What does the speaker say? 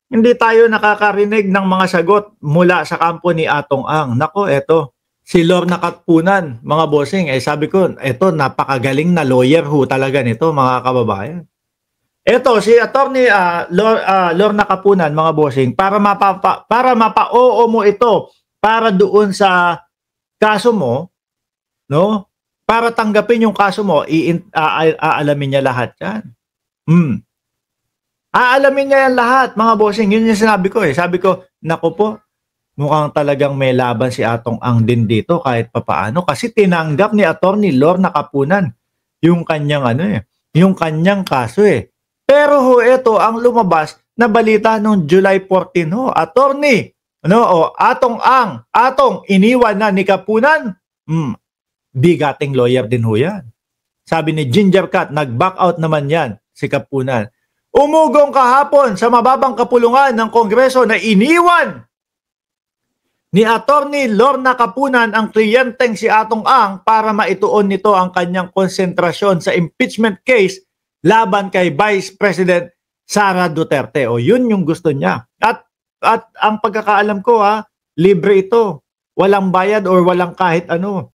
Hindi tayo nakakarinig ng mga sagot mula sa kampo ni Atong Ang. Nako, eto, si Lorna Katpunan, mga bossing, sabi ko, eto, napakagaling na lawyer ho talaga nito, mga kababayan. Eto, si Attorney Lorna Kapunan, mga bossing, para mapa-oo mo ito, para doon sa kaso mo, no? Para tanggapin yung kaso mo, aalamin niya lahat yan. Aalamin niya yan lahat, mga bossing. Yun yung sinabi ko eh. Sabi ko, naku po, mukhang talagang may laban si Atong Ang din dito kahit papaano. Kasi tinanggap ni Attorney Lorna Kapunan yung kanyang yung kanyang kaso eh. Pero ho, ito ang lumabas na balita noong July 14 ho. Attorney, Atong Ang, iniwan na ni Kapunan. Bigating lawyer din ho yan. Sabi ni Ginger Cat, nag-back out naman yan si Kapunan. Umugong kahapon sa mababang kapulungan ng Kongreso na iniwan ni Attorney Lorna Kapunan ang kliyenteng si Atong Ang para maituon nito ang kanyang konsentrasyon sa impeachment case laban kay Vice President Sara Duterte. O yun yung gusto niya. At ang pagkakaalam ko libre ito. Walang bayad or walang kahit ano.